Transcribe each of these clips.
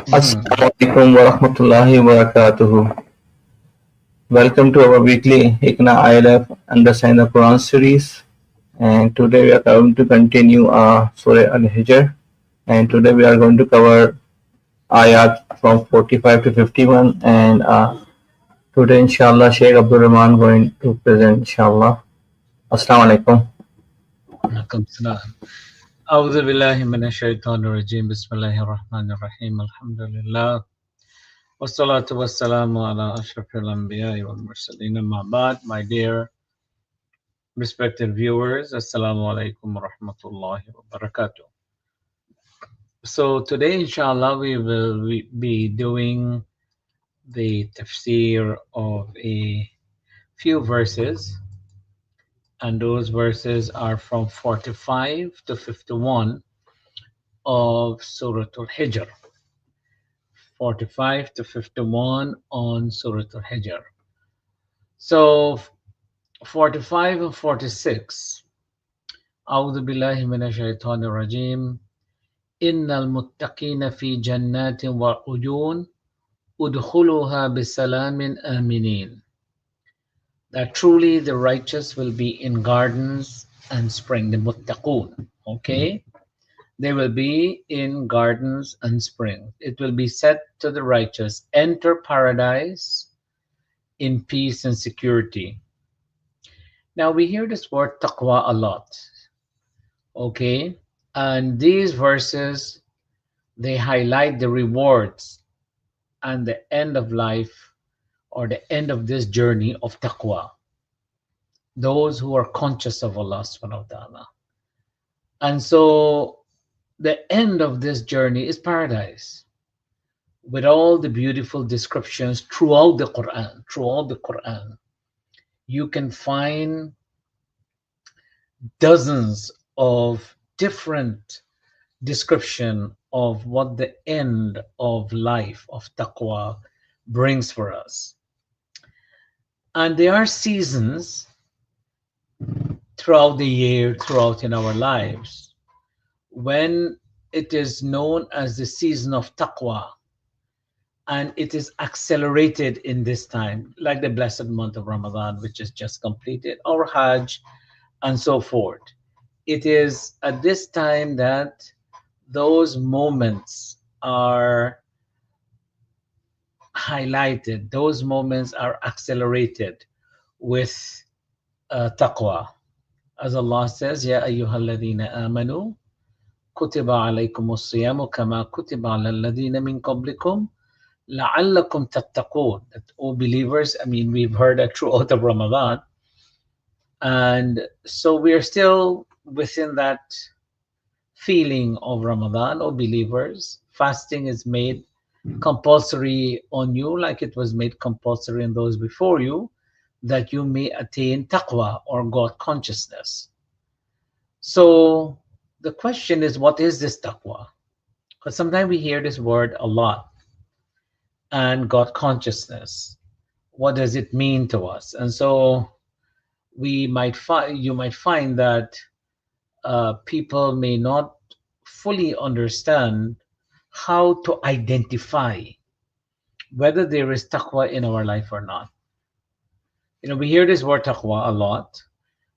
Assalamu alaikum wa rahmatullahi wa barakatuhu. Welcome to our weekly ICNA ILF Understand the Quran series. And today we are going to continue Surah Al-Hijr. And today we are going to cover ayat from 45 to 51. And today, inshallah, Sheikh Abdur Rahman going to present, inshallah. Assalamu alaikum. عليكم السلام. أعوذ بالله من الشيطان الرجيم. بسم الله الرحمن الرحيم. الحمد لله والصلاة والسلام على أشرف الأنبياء والمرسلين. أما بعد, my dear respected viewers, Assalamu alaikum wa rahmatullahi wa barakatuh. So today, inshallah, we will be doing the tafsir of a few verses, and those verses are from 45 to 51 of Surah Al-Hijr. 45 to 51 on Surah Al-Hijr. So 45 and 46. أعوذ بالله من الشيطان الرجيم. إن المتقين في جنات وعيون ادخلوها بسلام آمنين. That truly the righteous will be in gardens and spring. The muttaqun. Okay? They will be in gardens and springs. It will be said to the righteous, enter paradise in peace and security. Now we hear this word taqwa a lot. Okay? And these verses, they highlight the rewards and the end of life, or the end of this journey of taqwa. Those who are conscious of Allah subhanahu wa ta'ala. And so the end of this journey is paradise, with all the beautiful descriptions throughout the Quran. Throughout the Quran, you can find dozens of different description of what the end of life of taqwa brings for us. And there are seasons throughout the year, throughout in our lives, when it is known as the season of taqwa, and it is accelerated in this time, like the blessed month of Ramadan, which is just completed, or Hajj, and so forth. It is at this time that those moments are highlighted, those moments are accelerated with taqwa. As Allah says, Ya ayyuhalladhina amanu kutiba alaykumus siyamu kama kutiba ala alladhina min qablikum la'allakum tattaqun. That, O believers, I mean, we've heard that throughout the Ramadan. And so we are still within that feeling of Ramadan. O believers, fasting is made compulsory on you, like it was made compulsory on those before you, that you may attain taqwa, or God consciousness. So the question is, what is this taqwa? Because sometimes we hear this word a lot, and God consciousness. What does it mean to us? And so you might find that people may not fully understand how to identify whether there is taqwa in our life or not. You know, we hear this word taqwa a lot.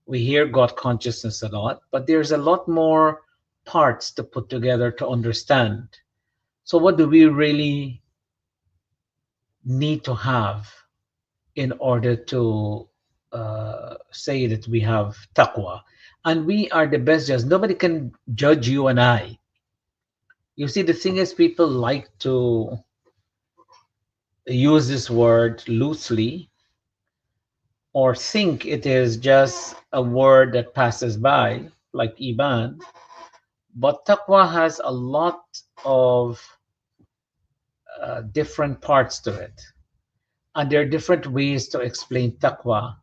We hear God consciousness a lot, but there's a lot more parts to put together to understand. So what do we really need to have in order to say that we have taqwa? And we are the best judge. Nobody can judge you and I. You see, the thing is, people like to use this word loosely, or think it is just a word that passes by, like iman. But taqwa has a lot of different parts to it, and there are different ways to explain taqwa.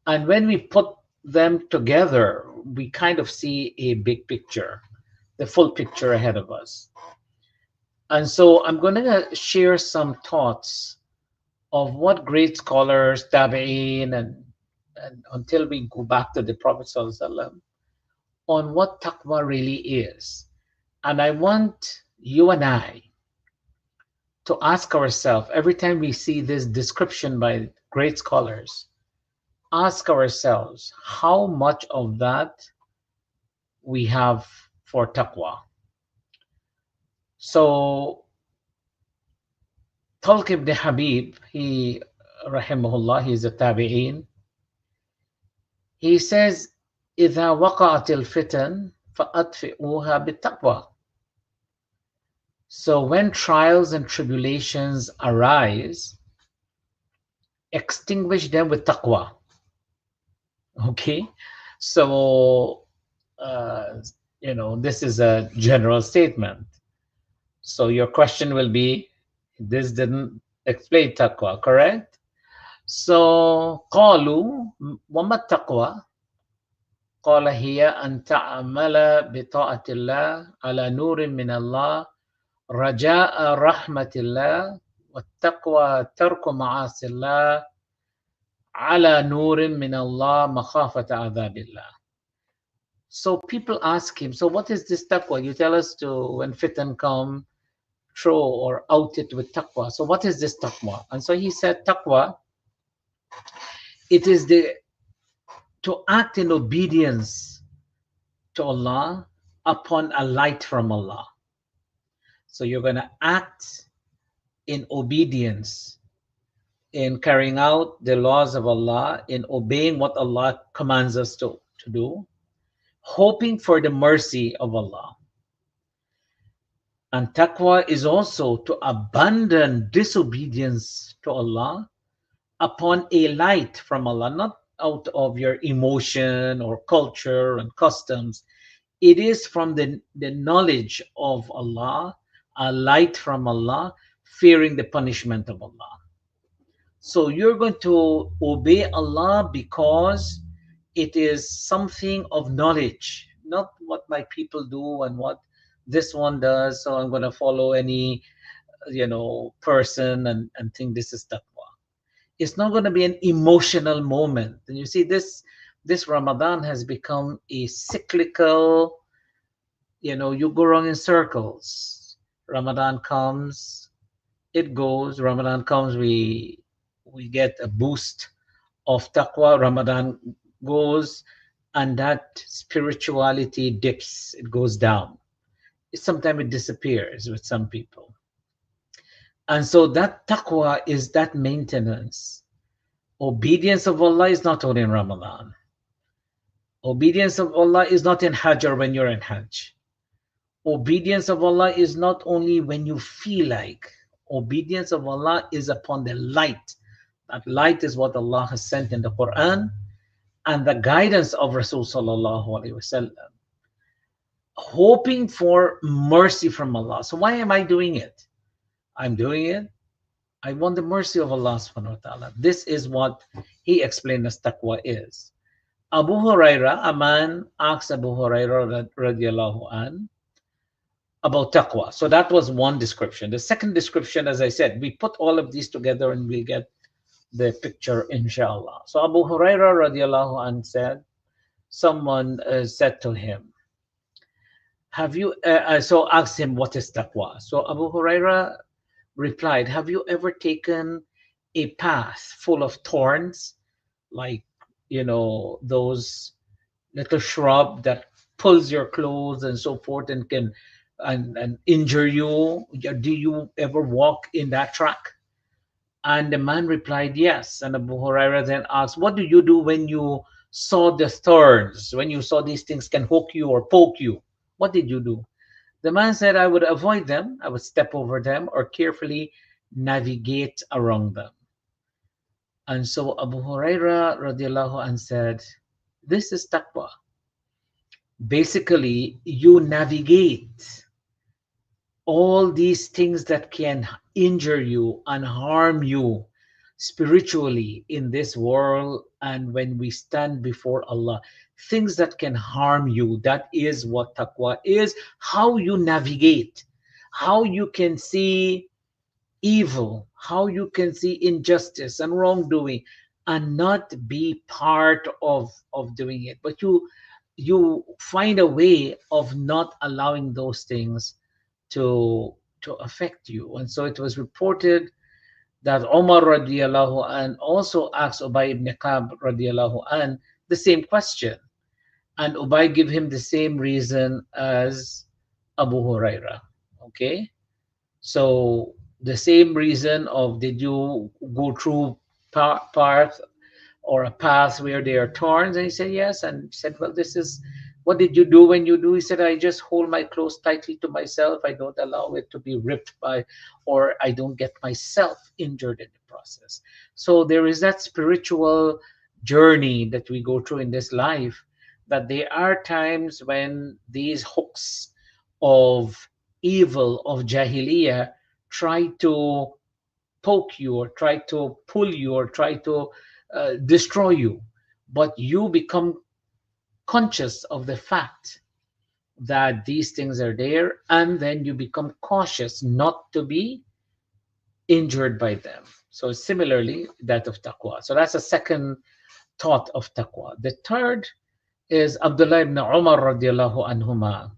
And when we put them together, we kind of see a big picture, the full picture ahead of us. And so I'm going to share some thoughts of what great scholars, tabi'in, and until we go back to the Prophet ﷺ, on what taqwa really is. And I want you and I to ask ourselves every time we see this description by great scholars, ask ourselves how much of that we have for taqwa. So Talq ibn Habib, he rahimahullah, he's a tabi'een. He says, إذا وقعت الفتن فأطفئوها بالتقوى. So when trials and tribulations arise, extinguish them with taqwa. Okay, so this is a general statement. So your question will be, this didn't explain taqwa, correct? So قالوا وما التقوى؟ قال هي أن تعمل بطاعة الله على نور من الله رجاء رحمة الله والتقوى ترك معاصي الله على نور من الله مخافة عذاب الله. So people ask him, so what is this taqwa? You tell us to, when fitan come, throw or out it with taqwa. So what is this taqwa? And so he said, taqwa, it is to act in obedience to Allah upon a light from Allah. So you're going to act in obedience, in carrying out the laws of Allah, in obeying what Allah commands us to do, hoping for the mercy of Allah. And taqwa is also to abandon disobedience to Allah upon a light from Allah, not out of your emotion or culture and customs. It is from the knowledge of Allah, a light from Allah, fearing the punishment of Allah. So you're going to obey Allah because it is something of knowledge, not what my people do and what this one does. So I'm going to follow any, person and think this is taqwa. It's not going to be an emotional moment. And you see, this Ramadan has become a cyclical, you go wrong in circles. Ramadan comes, it goes. Ramadan comes, we get a boost of taqwa. Ramadan goes, and that spirituality dips, it goes down. Sometimes it disappears with some people. And so that taqwa is that maintenance. Obedience of Allah is not only in Ramadan. Obedience of Allah is not in Hajj or when you're in Hajj. Obedience of Allah is not only when you feel like. Obedience of Allah is upon the light. That light is what Allah has sent in the Quran and the guidance of Rasul sallallahu alaihi wasallam. Hoping for mercy from Allah. So why am I doing it? I'm doing it. I want the mercy of Allah subhanahu wa ta'ala. This is what he explained as taqwa is. Abu Huraira, a man asked Abu Huraira radiallahu an about taqwa. So that was one description. The second description, as I said, we put all of these together and we'll get the picture, inshallah. So Abu Huraira radiallahu an said, someone said to him, have you, so asked him, what is taqwa? So Abu Huraira replied, have you ever taken a path full of thorns, like, those little shrub that pulls your clothes and so forth and can and injure you? Do you ever walk in that track? And the man replied, yes. And Abu Huraira then asked, what do you do when you saw the thorns, when you saw these things can hook you or poke you? What did you do? The man said, I would avoid them, I would step over them or carefully navigate around them. And so Abu Huraira radiallahu anh said, this is taqwa. Basically, you navigate all these things that can injure you and harm you spiritually in this world, and when we stand before Allah, things that can harm you. That is what taqwa is. How you navigate, how you can see evil, how you can see injustice and wrongdoing and not be part of doing it, but you find a way of not allowing those things to to affect you. And so it was reported that Umar radiallahu an also asked Ubay ibn Ka'b radiallahu an the same question. And Ubay gave him the same reason as Abu Huraira. Okay? So the same reason of, did you go through path or a path where there are thorns? And he said yes. And he said, well, this is, what did you do when you do? He said, I just hold my clothes tightly to myself. I don't allow it to be ripped by, or I don't get myself injured in the process. So there is that spiritual journey that we go through in this life, that there are times when these hooks of evil of jahiliyyah try to poke you or try to pull you or try to destroy you, but you become conscious of the fact that these things are there, and then you become cautious not to be injured by them. So similarly, that of taqwa. So that's a second thought of taqwa. The third is Abdullah ibn Umar radiallahu anhuma,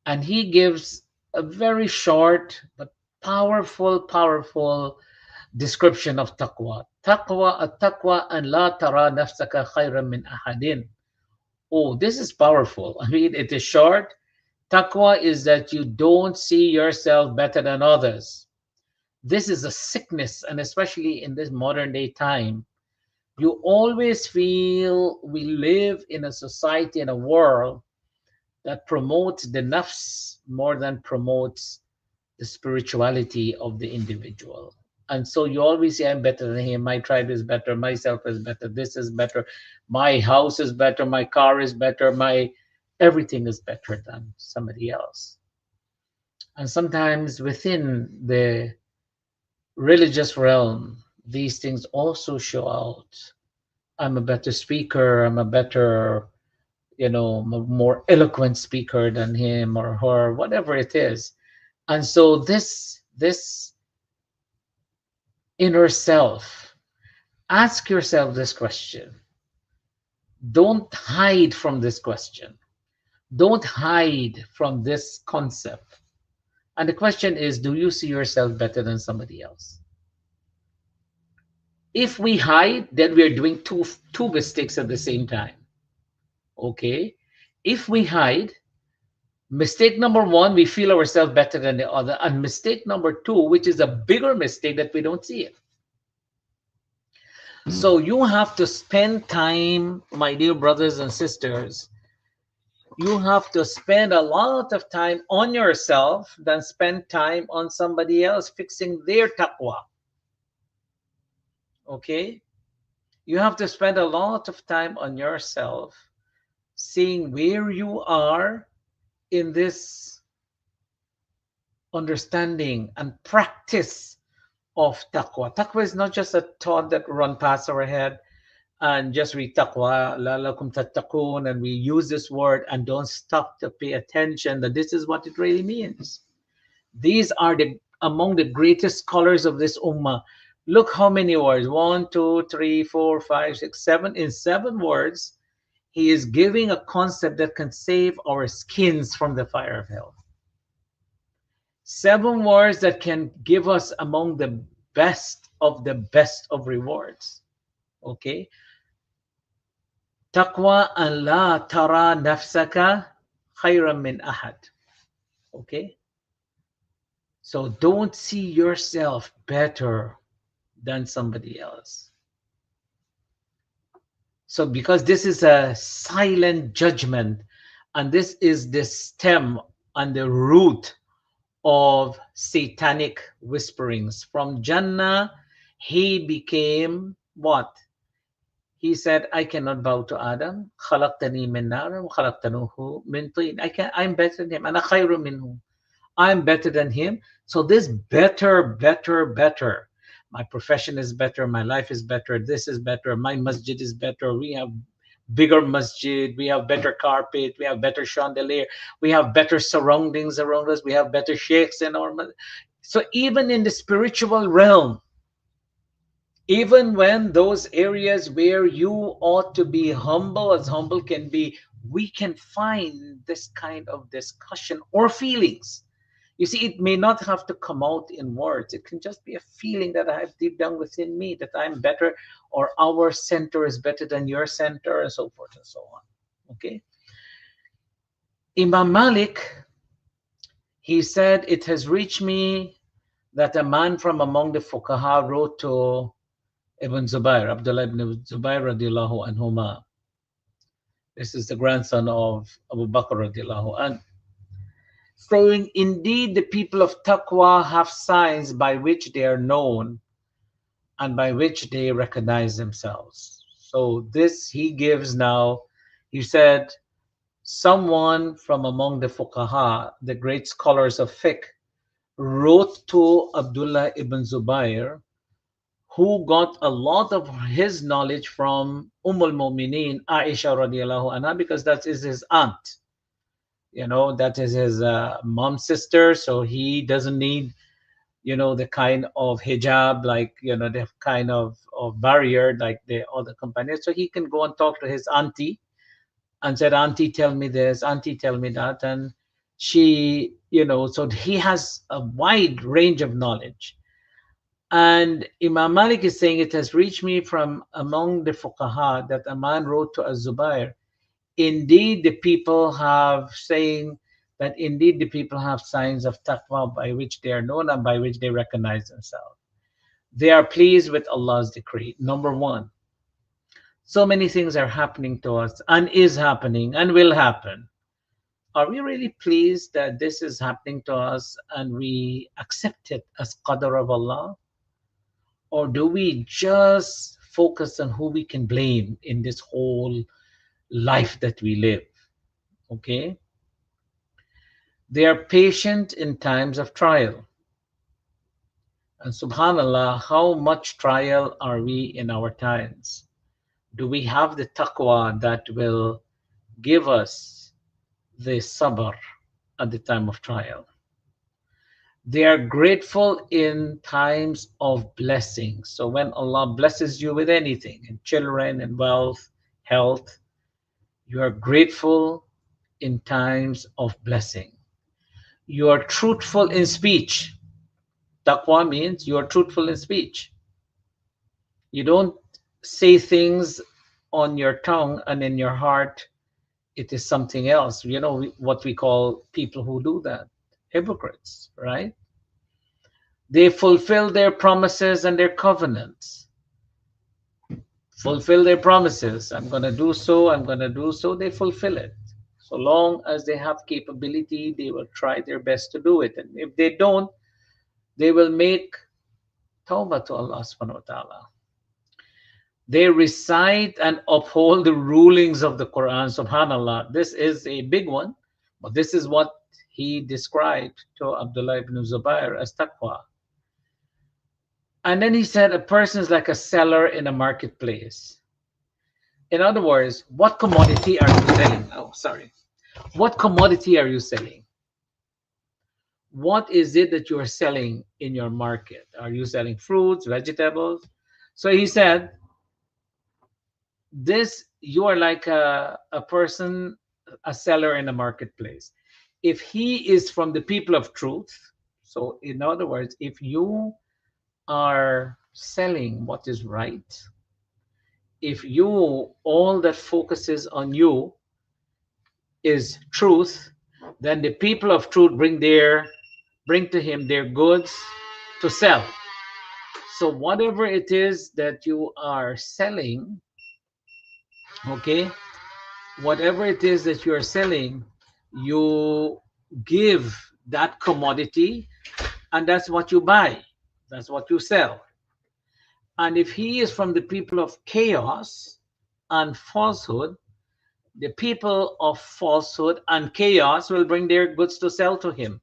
and he gives a very short but powerful description of taqwa. Taqwa, at-taqwa an la tara nafsaka khayran min ahadin. Oh, this is powerful. I mean, it is short. Taqwa is that you don't see yourself better than others. This is a sickness, and especially in this modern day time, you always feel we live in a society, in a world that promotes the nafs more than promotes the spirituality of the individual. And so you always say, I'm better than him, my tribe is better, myself is better, this is better, my house is better, my car is better, my everything is better than somebody else. And sometimes within the religious realm, these things also show out. I'm a better speaker, I'm a better, more eloquent speaker than him or her, whatever it is. And so this inner self, ask yourself this question. Don't hide from this question. Don't hide from this concept. And the question is, do you see yourself better than somebody else? If we hide, then we are doing two mistakes at the same time. Okay? If we hide, mistake number one, we feel ourselves better than the other. And mistake number two, which is a bigger mistake, that we don't see it. So you have to spend time, my dear brothers and sisters, you have to spend a lot of time on yourself than spend time on somebody else fixing their taqwa. Okay? You have to spend a lot of time on yourself, seeing where you are in this understanding and practice of taqwa. Taqwa is not just a thought that run past our head and just read taqwa, la'allakum tattaqun, and we use this word and don't stop to pay attention that this is what it really means. These are among the greatest scholars of this ummah. Look how many words, 1, 2, 3, 4, 5, 6, 7. In 7 words, he is giving a concept that can save our skins from the fire of hell. 7 words that can give us among the best of rewards. Okay? Taqwa an la tara nafsaka khayran min ahad. Okay? So don't see yourself better than somebody else. So because this is a silent judgment, and this is the stem and the root of satanic whisperings. From Jannah, he became what? He said, I cannot bow to Adam. خَلَقْتَنِي مِنْ نَارٍ وَخَلَقْتَنُهُ مِنْ طِينٍ. I'm better than him. أَنَا خَيْرٌ مِنْهُ. I'm better than him. So this better. My profession is better. My life is better. This is better. My masjid is better. We have bigger masjid. We have better carpet. We have better chandelier. We have better surroundings around us. We have better sheikhs in our masjid. So even in the spiritual realm, even when those areas where you ought to be humble as humble can be, we can find this kind of discussion or feelings. You see, it may not have to come out in words. It can just be a feeling that I have deep down within me that I'm better, or our center is better than your center, and so forth and so on. Okay. Imam Malik, he said, it has reached me that a man from among the fuqaha wrote to Ibn Zubair, Abdullah ibn Zubair radiallahu anhuma. This is the grandson of Abu Bakr radiallahu anhu, saying, indeed, the people of taqwa have signs by which they are known and by which they recognize themselves. So this he gives now. He said, someone from among the fuqaha, the great scholars of fiqh, wrote to Abdullah ibn Zubair, who got a lot of his knowledge from al Mu'mineen, Aisha radiallahu anha, because that is his aunt. That is his mom's sister. So he doesn't need, the kind of hijab, like, the kind of barrier like the other companions. So he can go and talk to his auntie and said, auntie, tell me this, auntie, tell me that. And she, so he has a wide range of knowledge. And Imam Malik is saying, it has reached me from among the fuqaha that a man wrote to Az-Zubair, indeed the people have saying that indeed the people have signs of taqwa by which they are known and by which they recognize themselves. They are pleased with Allah's decree. Number one, so many things are happening to us and is happening and will happen. Are we really pleased that this is happening to us and we accept it as qadr of Allah? Or do we just focus on who we can blame in this whole life that we live? Okay. They are patient in times of trial. And subhanallah, how much trial are we in our times? Do we have the taqwa that will give us the sabr at the time of trial? They are grateful in times of blessing. So when Allah blesses you with anything, in children and wealth, health, you are grateful in times of blessing. You are truthful in speech. Taqwa means you are truthful in speech. You don't say things on your tongue and in your heart it is something else. What we call people who do that, hypocrites, right? They fulfill their promises and their covenants. Fulfill their promises. I'm going to do so. I'm going to do so. They fulfill it. So long as they have capability, they will try their best to do it. And if they don't, they will make tawbah to Allah subhanahu wa ta'ala. They recite and uphold the rulings of the Quran. Subhanallah. This is a big one, but this is what he described to Abdullah ibn Zubair as taqwa. And then he said, a person is like a seller in a marketplace. In other words, what commodity are you selling? Oh, sorry. What commodity are you selling? What is it that you are selling in your market? Are you selling fruits, vegetables? So he said, you are like a person, a seller in a marketplace. If he is from the people of truth, so in other words, if you are selling what is right, if all that focuses on you is truth, then the people of truth bring to him their goods to sell. So whatever it is that you are selling, okay, whatever it is that you are selling, you give that commodity, and that's what you buy, that's what you sell. And if he is from the people of chaos and falsehood, the people of falsehood and chaos will bring their goods to sell to him.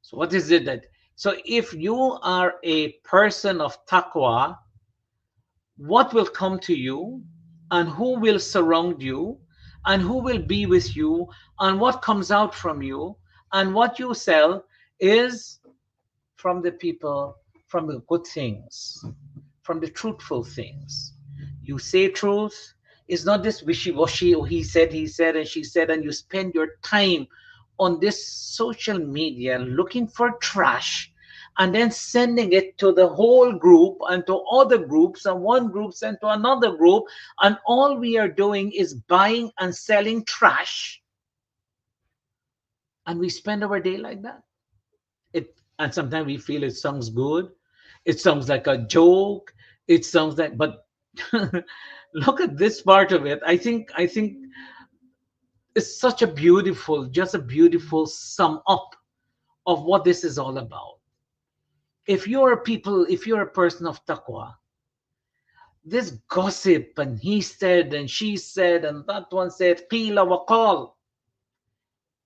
So what is it that? So if you are a person of taqwa, what will come to you and who will surround you and who will be with you and what comes out from you and what you sell is from the people, from the good things, from the truthful things. You say truth. It's not this wishy-washy, oh, he said, and she said, and you spend your time on this social media looking for trash and then sending it to the whole group and to other groups, and one group sent to another group, and all we are doing is buying and selling trash, and we spend our day like that. And sometimes we feel it sounds good, it sounds like a joke, it sounds like, but look at this part of it. I think it's such a beautiful, just a beautiful sum up of what this is all about. If you're a person of taqwa, this gossip and he said and she said and that one said qila wa qal,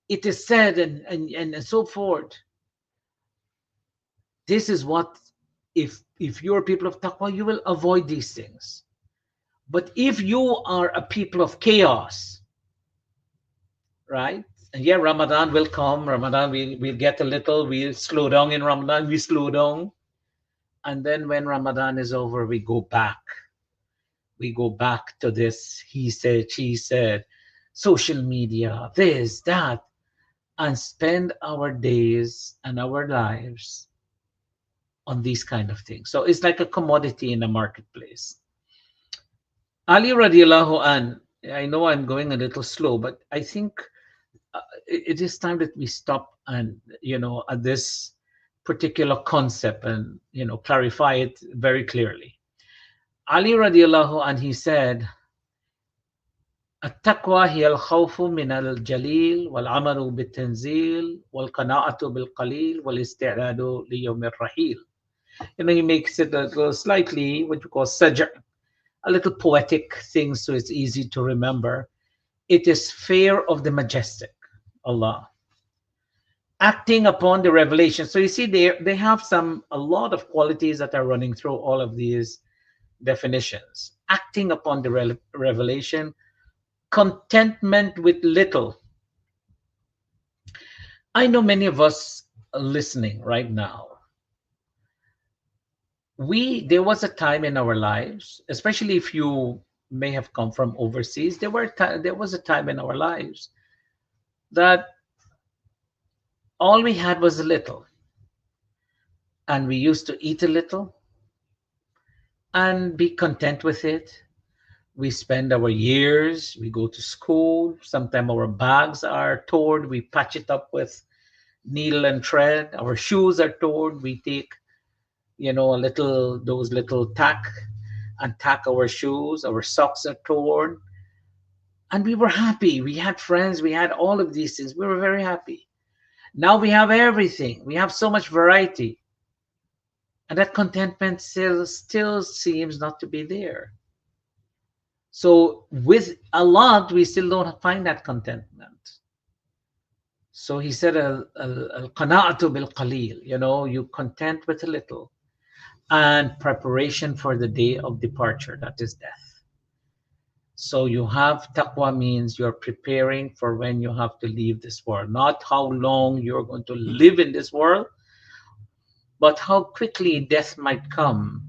it is said, and so forth. This is what, if you're people of taqwa, you will avoid these things. But if you are a people of chaos, right? And yeah, Ramadan will come. Ramadan, we'll get a little, we'll slow down in Ramadan, we slow down. And then when Ramadan is over, we go back. We go back to this he said, she said, social media, this, that, and spend our days and our lives on these kind of things. So it's like a commodity in the marketplace. Ali radiallahu an, I know I'm going a little slow, but I think it is time that we stop and, at this particular concept and, clarify it very clearly. Ali radiallahu an, he said, التقوى هي الخوف من الجليل والعمل بالتنزيل والقناعة بالقليل والاستعداد ليوم الرحيل. He makes it a little slightly what you call sajr, a little poetic thing, so it's easy to remember. It is fear of the majestic Allah, acting upon the revelation. So you see, they have a lot of qualities that are running through all of these definitions. Acting upon the revelation, contentment with little. I know many of us listening right now, there was a time in our lives, especially if you may have come from overseas, there was a time in our lives that all we had was a little, and we used to eat a little and be content with it. We spend our years, we go to school, sometimes our bags are torn, we patch it up with needle and thread. Our shoes are torn, we take those little tack and tack our shoes. Our socks are torn, and we were happy. We had friends, we had all of these things, we were very happy. Now we have everything, we have so much variety, and that contentment still seems not to be there. So with a lot, we still don't find that contentment. So he said, al-qana'atu bil-qalil, you content with a little, and preparation for the day of departure, that is death. So you have taqwa means you're preparing for when you have to leave this world, not how long you're going to live in this world, but how quickly death might come,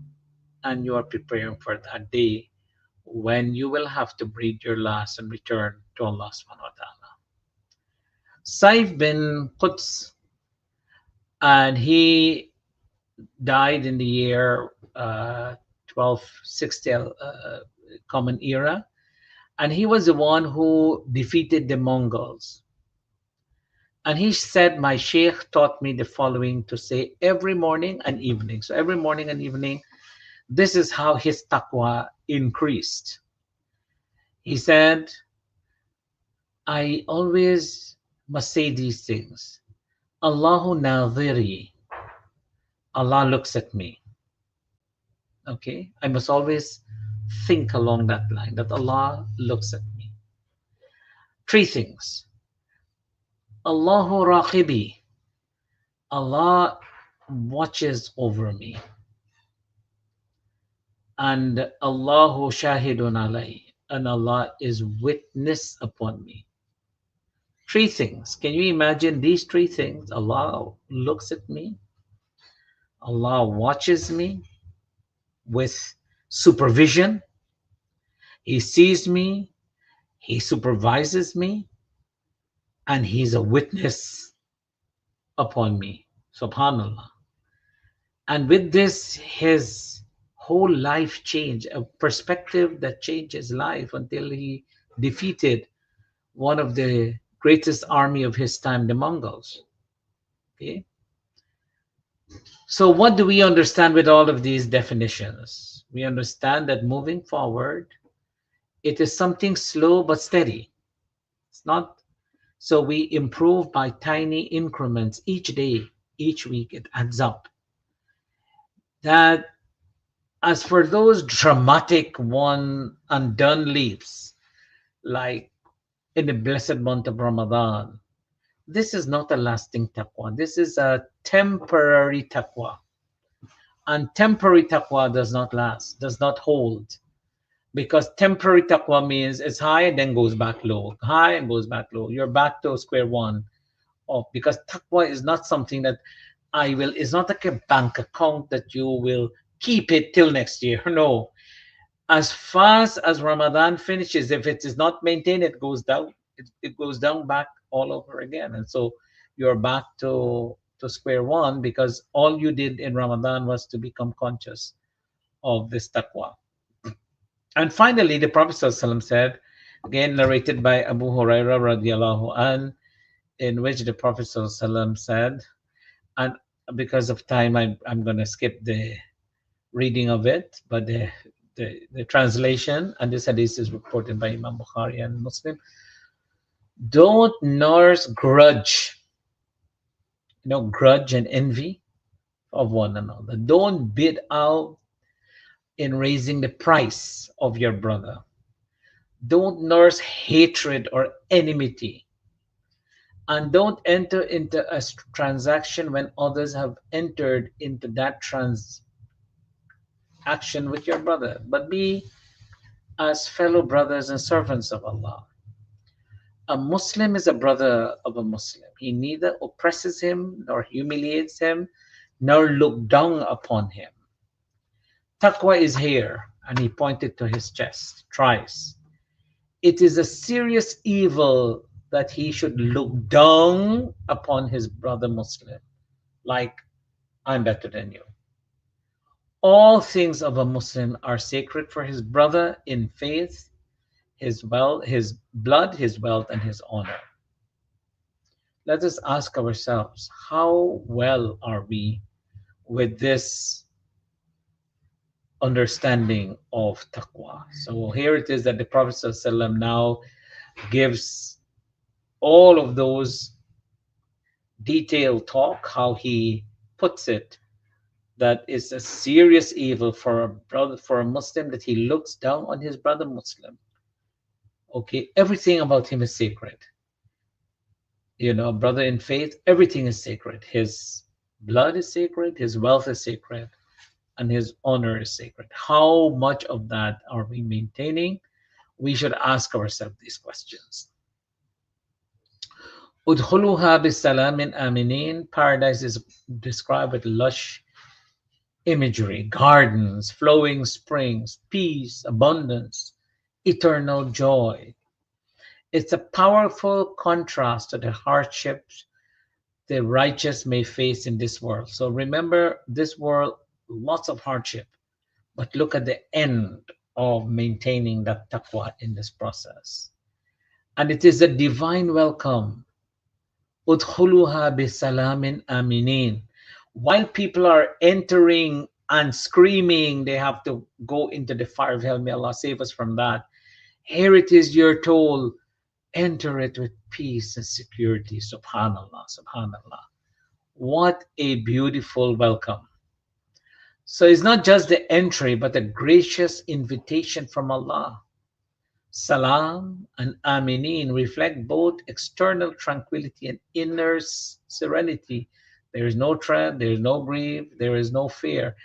and you are preparing for that day when you will have to breathe your last and return to Allah subhanahu wa ta'ala. Saif bin Quds, and he died in the year 1260 Common Era, and he was the one who defeated the Mongols. And he said, my sheikh taught me the following to say every morning and evening. So every morning and evening, this is how his taqwa increased. He said, I always must say these things. Allahu nadhiri. Allah looks at me. Okay? I must always think along that line, that Allah looks at me. Three things. Allahu raqibi. Allah watches over me. And Allahu shahidun alay. And Allah is witness upon me. Three things. Can you imagine these three things? Allah looks at me. Allah watches me with supervision. He sees me. He supervises me. and he's a witness upon me. Subhanallah. And with this, his whole life changed, a perspective that changed his life until he defeated one of the greatest army of his time, the Mongols. Okay. So what do we understand with all of these definitions? We understand that moving forward, it is something slow but steady. It's not so we improve by tiny increments each day, each week, it adds up. That as for those dramatic one and done leaps, like in the blessed month of Ramadan, this is not a lasting taqwa. This is a temporary taqwa. And temporary taqwa does not last, does not hold. Because temporary taqwa means it's high and then goes back low, high and goes back low. You're back to square one. Because taqwa is not something that it's not like a bank account that you will keep it till next year. No. As fast as Ramadan finishes, if it is not maintained, it goes down. It goes down back all over again. And so you're back to square one because all you did in Ramadan was to become conscious of this taqwa. And finally, the Prophet ﷺ said, again narrated by Abu Hurairah radiallahu an, in which the Prophet ﷺ said, and because of time, I'm going to skip the reading of it, but the translation, and this hadith is reported by Imam Bukhari and Muslim. Don't nurse grudge, grudge and envy of one another. Don't bid out in raising the price of your brother. Don't nurse hatred or enmity. And don't enter into a transaction when others have entered into that transaction with your brother, but be as fellow brothers and servants of Allah. A Muslim is a brother of a Muslim. He neither oppresses him, nor humiliates him, nor look down upon him. Taqwa is here, and he pointed to his chest thrice. It is a serious evil that he should look down upon his brother Muslim, like I'm better than you. All things of a Muslim are sacred for his brother in faith, his blood, his wealth, and his honor. Let us ask ourselves, how well are we with this understanding of taqwa? So here it is that the Prophet ﷺ now gives all of those detailed talk, how he puts it, that is a serious evil for a brother, for a Muslim, that he looks down on his brother Muslim. Okay, everything about him is sacred. A brother in faith, everything is sacred. His blood is sacred, his wealth is sacred, and his honor is sacred. How much of that are we maintaining? We should ask ourselves these questions. Udkhuluha bisalamin aminin. Paradise is described with lush imagery, gardens, flowing springs, peace, abundance, eternal joy. It's a powerful contrast to the hardships the righteous may face in this world. So remember, this world, lots of hardship, but look at the end of maintaining that taqwa in this process. And it is a divine welcome. Udkhuluha bisalamin aminin. While people are entering and screaming, they have to go into the fire of hell. May Allah save us from that. Here it is, you're told, enter it with peace and security. Subhanallah, subhanallah. What a beautiful welcome. So it's not just the entry, but a gracious invitation from Allah. Salam and Aminin reflect both external tranquility and inner serenity. There is no dread, there is no grief, there is no fear.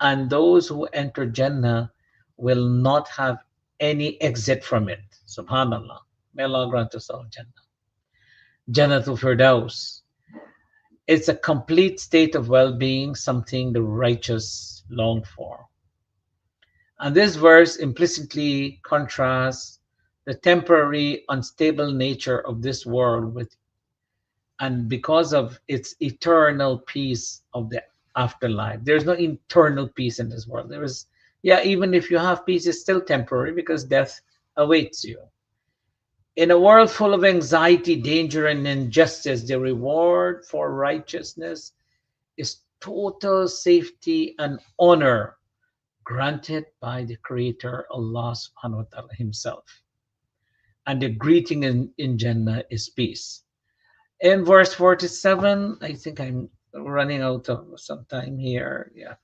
And those who enter Jannah will not have any exit from it. Subhanallah. May Allah grant us all Jannah. Jannatul Firdaus. It's a complete state of well-being, something the righteous long for. And this verse implicitly contrasts the temporary, unstable nature of this world, with and because of its eternal peace of the afterlife. There's no eternal peace in this world. There is, yeah, even if you have peace, it's still temporary because death awaits you. In a world full of anxiety, danger, and injustice, the reward for righteousness is total safety and honor granted by the Creator, Allah subhanahu wa ta'ala Himself. And the greeting in Jannah is peace. In verse 47, I think I'm running out of some time here. Yeah.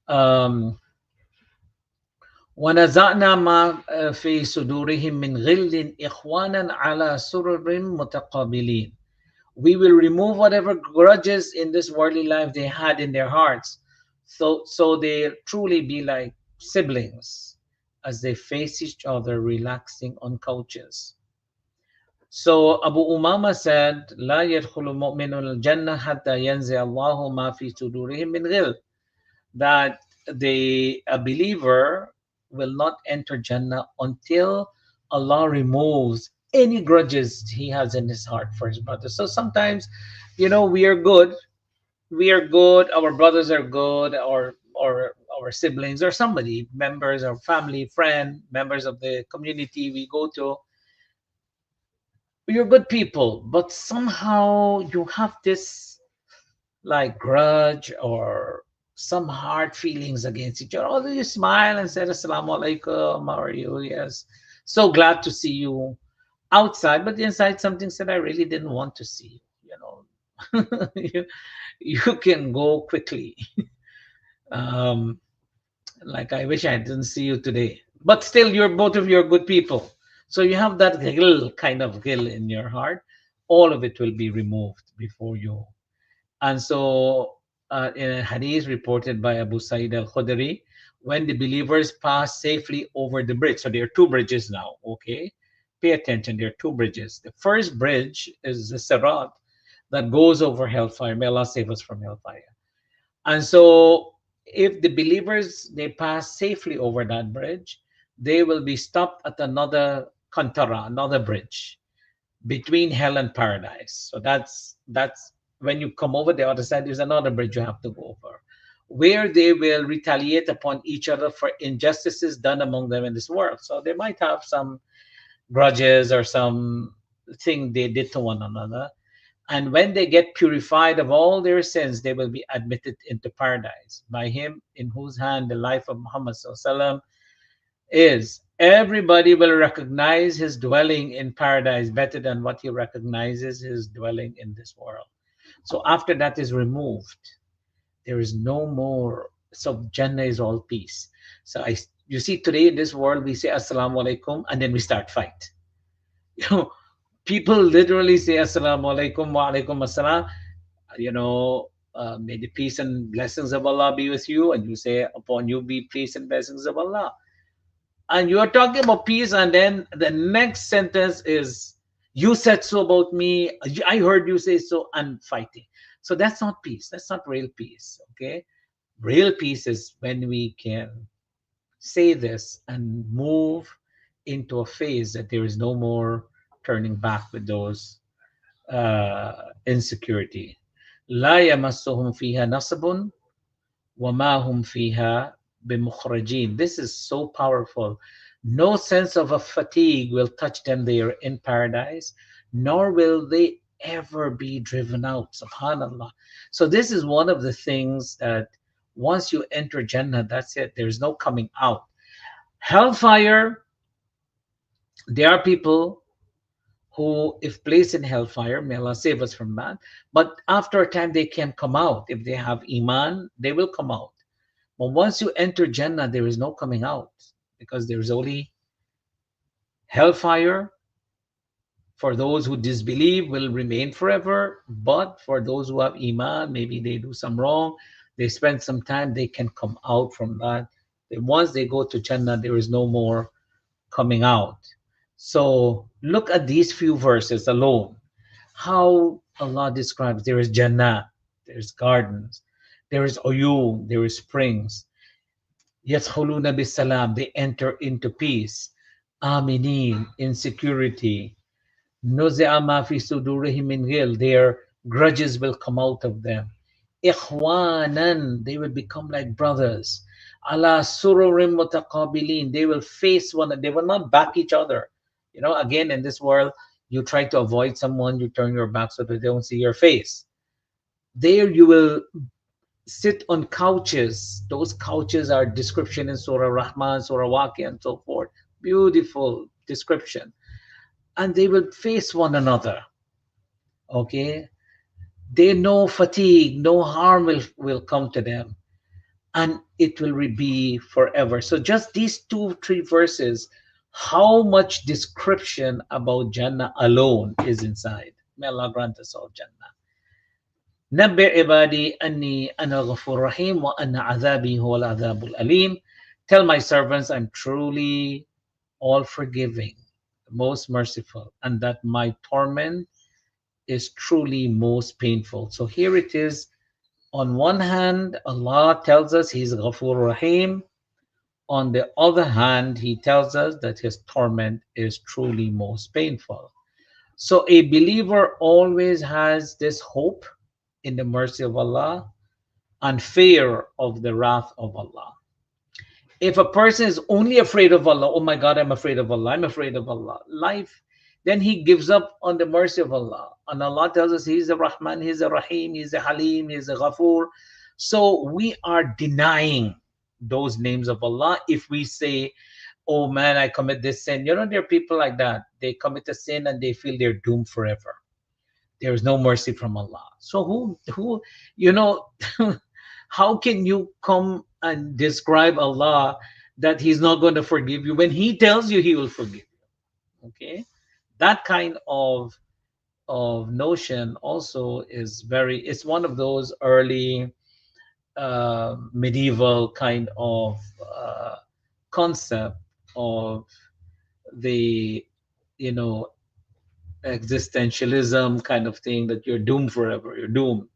Um, وَنَزَعْنَا مَا فِي صُدُورِهِم مِّنْ غِلٍّ إِخْوَانًا عَلَى سُرُرٍ مُتَقَابِلِينَ. We will remove whatever grudges in this worldly life they had in their hearts. So they truly be like siblings as they face each other relaxing on couches. So Abu Umama said, لا يدخل مؤمن الجنة حتى ينزع الله ما في صدورهم من غل. That a believer will not enter Jannah until Allah removes any grudges he has in his heart for his brothers. So sometimes, we are good. We are good. Our brothers are good, or our siblings, or somebody, members, or family, friend, members of the community we go to. You're good people, but somehow you have this like grudge or some hard feelings against each other. Although you smile and said assalamu alaikum, how are you? Yes, so glad to see you outside, but inside something said I really didn't want to see you. You can go quickly. um like I wish I didn't see you today, but still you're both of you are good people. So you have that kind of ghil in your heart. All of it will be removed before you. And so, in a hadith reported by Abu Sa'id al-Khudri, when the believers pass safely over the bridge, so there are two bridges now, okay? Pay attention, there are two bridges. The first bridge is the Sirat that goes over hellfire. May Allah save us from hellfire. And so, if the believers, they pass safely over that bridge, they will be stopped at another kantara, another bridge between hell and paradise. So that's when you come over the other side, there's another bridge you have to go over, where they will retaliate upon each other for injustices done among them in this world. So they might have some grudges or some thing they did to one another. And when they get purified of all their sins, they will be admitted into paradise by him in whose hand the life of Muhammad SAW is. Everybody will recognize his dwelling in paradise better than what he recognizes his dwelling in this world. So after that is removed, there is no more. So Jannah is all peace. So you see today in this world, we say Assalamu alaikum and then we start fight. People literally say Assalamu alaikum wa alaikum assalam. May the peace and blessings of Allah be with you. And you say, upon you be peace and blessings of Allah. And you are talking about peace, and then the next sentence is, you said so about me, I heard you say so, and fighting. So that's not peace. That's not real peace. Okay. Real peace is when we can say this and move into a phase that there is no more turning back with those insecurity. لا يمسهم فيها نصب وما هم فيها بمخرجين. This is so powerful. No sense of a fatigue will touch them there in paradise, nor will they ever be driven out. Subhanallah. So this is one of the things that once you enter Jannah, that's it. There's no coming out. Hellfire, there are people who, if placed in hellfire, may Allah save us from that, but after a time they can come out. If they have iman, they will come out. But once you enter Jannah, there is no coming out, because there's only hellfire. For those who disbelieve will remain forever, but for those who have iman, maybe they do some wrong, they spend some time, they can come out from that. Once they go to Jannah, there is no more coming out. So look at these few verses alone, how Allah describes there is Jannah, there's gardens, there is uyun, there is springs. Yadkhuluna bisalam, they enter into peace. aminin, in security. نُزِعَ مَا فِي صُدُورِهِم مِّنْ غِلٍّ, their grudges will come out of them. إِخْوَانًا, they will become like brothers. عَلَى سُرُرٍ مُتَقَابِلِينَ, they will face one, they will not back each other. You know, again, in this world, you try to avoid someone, you turn your back so that they don't see your face. There you will sit on couches. Those couches are description in Surah Rahman, Surah Waqi, and so forth. Beautiful description. And they will face one another. Okay, they know fatigue, no harm will come to them, and it will be forever. So just these 2 3 verses, how much description about Jannah alone is inside. May Allah grant us all Jannah. Nabbi ibadi anni ana ghafur rahim wa anna azabi huwa al-azabul alim. Tell my servants I'm truly all forgiving, most merciful, and that my torment is truly most painful. So here it is. On one hand, Allah tells us He's Ghafur Rahim. On the other hand, He tells us that His torment is truly most painful. So a believer always has this hope in the mercy of Allah and fear of the wrath of Allah. If a person is only afraid of Allah, oh my God, I'm afraid of Allah, I'm afraid of Allah, life, then he gives up on the mercy of Allah. And Allah tells us He's a Rahman, He's a Rahim, He's a Halim, He's a Ghafur. So we are denying those names of Allah if we say, oh man, I commit this sin. You know, there are people like that. They commit a sin and they feel they're doomed forever. There is no mercy from Allah. So who, you know, how can you come and describe Allah that He's not going to forgive you when He tells you He will forgive you? Okay, that kind of notion also is it's one of those early medieval kind of concept of the, you know, existentialism kind of thing, that you're doomed forever, you're doomed.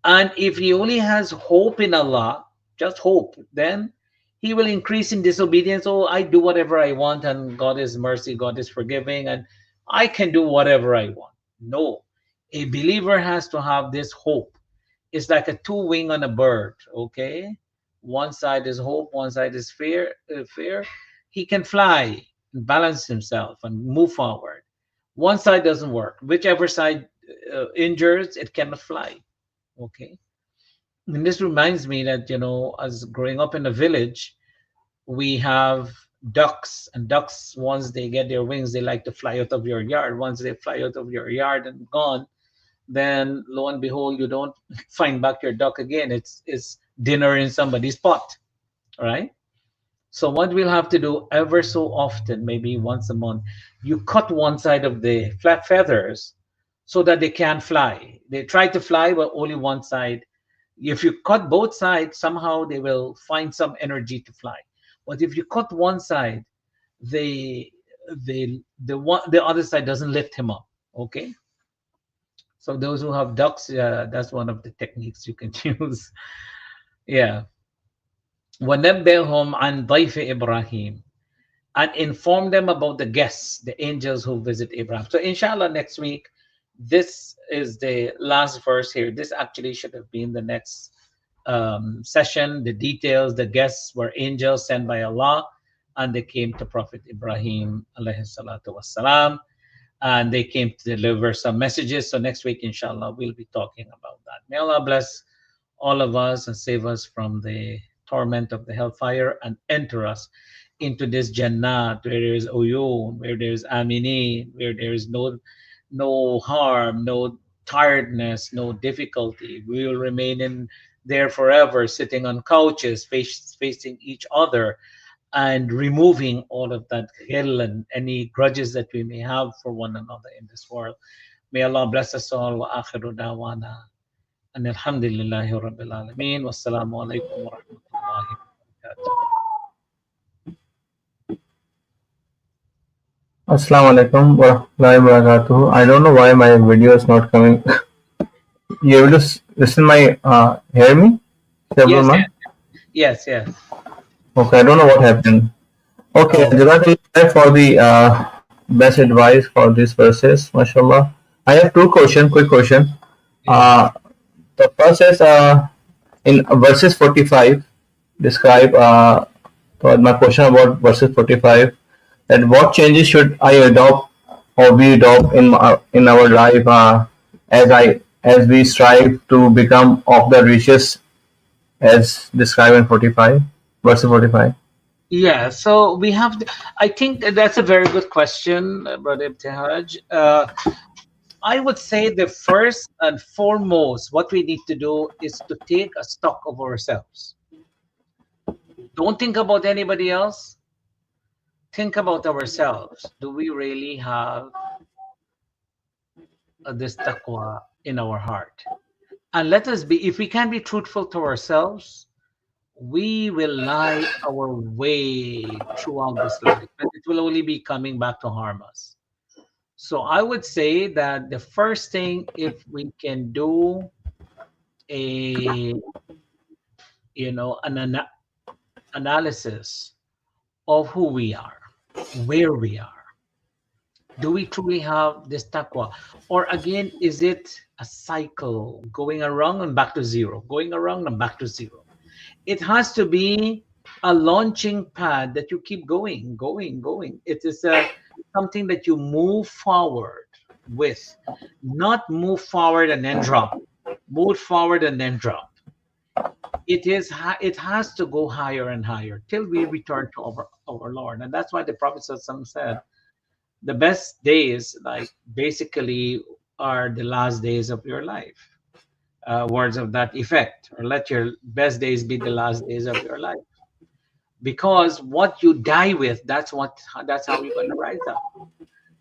And if he only has hope in Allah, just hope, then he will increase in disobedience. Oh, I do whatever I want, and God is mercy, God is forgiving, and I can do whatever I want. No, a believer has to have this hope. It's like a two-wing on a bird. Okay, one side is hope, one side is fear. Fear. He can fly, and balance himself, and move forward. One side doesn't work. Whichever side injures, it cannot fly. Okay. And this reminds me that, you know, as growing up in a village, we have ducks, and ducks, once they get their wings, they like to fly out of your yard. Once they fly out of your yard and gone, then lo and behold, you don't find back your duck again. It's dinner in somebody's pot, right? So what we'll have to do ever so often, maybe once a month, you cut one side of the flat feathers so that they can't fly. They try to fly, but only one side. If you cut both sides, somehow they will find some energy to fly. But if you cut one side, the other side doesn't lift him up. Okay. So those who have ducks, that's one of the techniques you can use. Yeah. وَنَبِّئْهُمْ عَنْ ضَيْفِ إِبْرَاهِيمَ, and inform them about the guests, the angels who visit Abraham. So inshallah, next week, this is the last verse here. This actually should have been the next session. The details, the guests were angels sent by Allah, and they came to Prophet Ibrahim alayhi salatu wassalam, and they came to deliver some messages. So next week, inshallah, we'll be talking about that. May Allah bless all of us and save us from the torment of the hellfire, and enter us into this Jannah where there is uyun, where there is aminin, where there is no harm, no tiredness, no difficulty. We will remain in there forever, sitting on couches, facing each other, and removing all of that ghil and any grudges that we may have for one another in this world. May Allah bless us all. Wa akhiru dawana and alhamdulillahi rabbil alameen. Wassalamu alaikum wa rahmatullahi wa barakatuh. Assalamu alaikum wa rahmatullahi wa barakatuh. I don't know why my video is not coming. You able to listen my hear me? Yes, yes. Okay, I don't know what happened. Okay, Oh, Jazakallah for the best advice for these verses, mashallah. I have two questions, quick question. yeah. Uh, the first is in verses 45, describe my question about verses 45, that what changes should I adopt or we adopt in our life as we strive to become of the richest as described in 45, verse 45. Yeah, so we have. I think that's a very good question, Brother Ibtihaj. I would say the first and foremost, what we need to do is to take a stock of ourselves. Don't think about anybody else. Think about ourselves. Do we really have this taqwa in our heart? And let us be, if we can be truthful to ourselves, we will lie our way throughout this life, and it will only be coming back to harm us. So I would say that the first thing, if we can do a an analysis of who we are, where we are, do we truly have this taqwa, or again is it a cycle going around and back to zero, going around and back to zero? It has to be a launching pad that you keep going. It is something that you move forward with, not move forward and then drop, move forward and then drop. It has to go higher and higher till we return to our Lord. And that's why the Prophet said the best days, like, basically are the last days of your life. Words of that effect, or let your best days be the last days of your life, because what you die with, that's how you're going to rise up.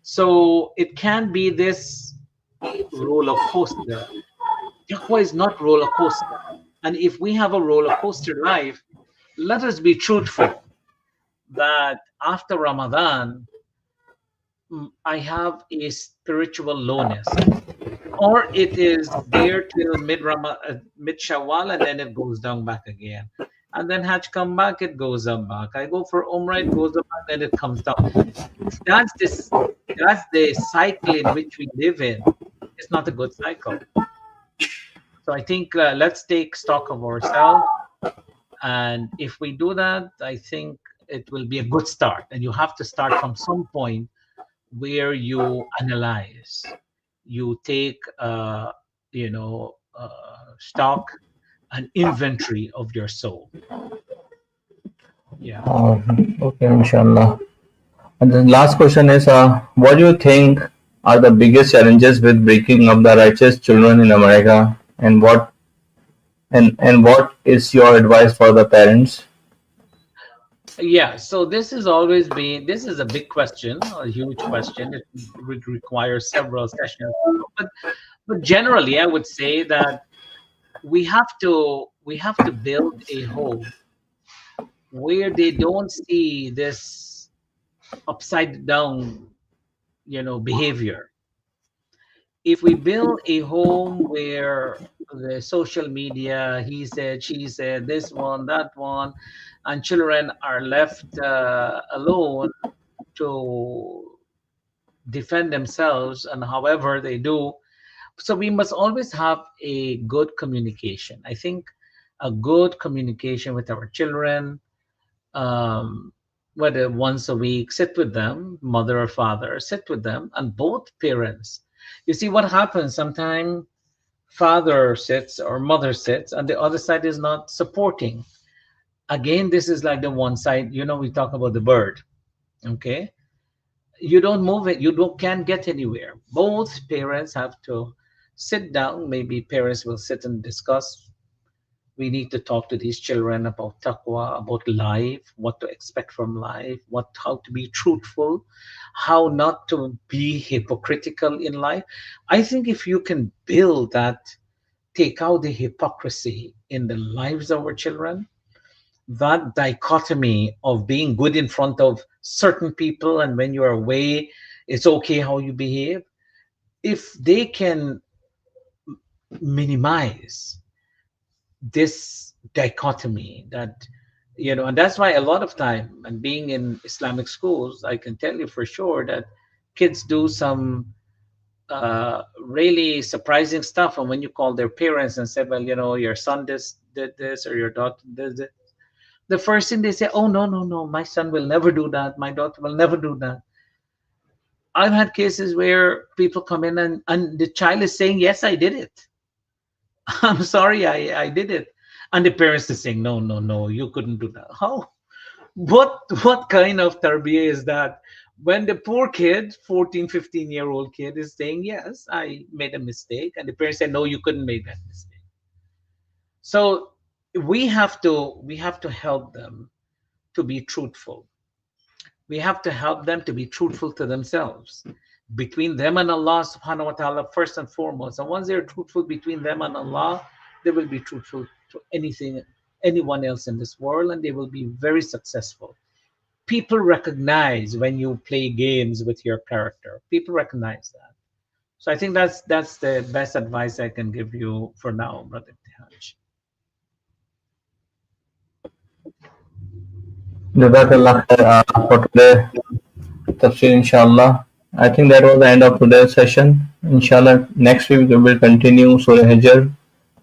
So it can be this roller coaster. Taqwa is not roller coaster. And if we have a roller coaster life, let us be truthful that after Ramadan, I have a spiritual lowness, or it is there till mid Shawwal, and then it goes down back again. And then Hajj come back, it goes up back. I go for Umrah, it goes up back, then it comes down. If that's the cycle in which we live in, it's not a good cycle. So I think let's take stock of ourselves, and if we do that, I think it will be a good start. And you have to start from some point where you analyze, you take stock and inventory of your soul. Yeah. Okay, inshallah. And the last question is, what do you think are the biggest challenges with breaking up the righteous children in America, and what is your advice for the parents? Yeah, so this is a big question, a huge question. It would require several sessions. But generally I would say that we have to build a home where they don't see this upside down, behavior. If we build a home where the social media, he said, she said, this one, that one, and children are left alone to defend themselves and however they do. So we must always have a good communication. I think a good communication with our children, um, whether once a week, sit with them, mother or father, sit with them, and both parents. You see what happens sometimes, father sits or mother sits, and the other side is not supporting. Again, this is like the one side, we talk about the bird, okay? You don't move it, you don't can't get anywhere. Both parents have to sit down. Maybe parents will sit and discuss. We need to talk to these children about taqwa, about life, what to expect from life, how to be truthful, how not to be hypocritical in life. I think if you can build that, take out the hypocrisy in the lives of our children, that dichotomy of being good in front of certain people and when you're away, it's okay how you behave. If they can minimize this dichotomy, that And that's why a lot of time, and being in Islamic schools, I can tell you for sure that kids do some really surprising stuff. And when you call their parents and say, well, your son did this, or your daughter did this, the first thing they say, oh, no, no, no, my son will never do that. My daughter will never do that. I've had cases where people come in and the child is saying, yes, I did it. I'm sorry, I did it. And the parents is saying, no, no, no, you couldn't do that. How? What kind of tarbiyah is that? When the poor kid, 14, 15-year-old kid is saying, yes, I made a mistake. And the parents say, no, you couldn't make that mistake. So we have to help them to be truthful. We have to help them to be truthful to themselves, between them and Allah subhanahu wa ta'ala, first and foremost. And once they're truthful between them and Allah, they will be truthful to anyone else in this world, and they will be very successful. People recognize when you play games with your character. People recognize that. So I think that's the best advice I can give you for now, Brother Tihaj. Jazakallah khair for today, tafsir, inshallah. I think that was the end of today's session. Inshallah, next week we will continue Surah Hijr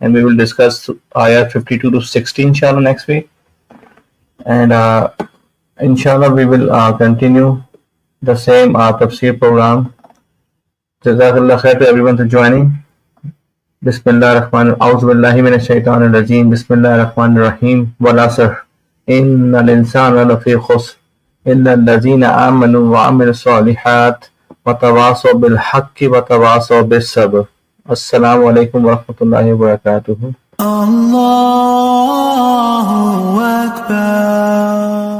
and we will discuss ayah 52 to 60, inshallah, next week. And inshallah, we will continue the same tafsir program. Jazakallah khair to everyone for joining. Bismillah ar-Rahman A'udhu billahi minash shaitanir rajeem. Bismillah ar-Rahman ar-Rahim. Wal asr. Inna al-insana lafi khusr. Illa allazina amanu wa amilu salihat. Wa tawasaw bil haqqi wa tawasaw bis sabr. Assalamu alaikum wa rahmatullahi wa barakatuh. Allahu Akbar.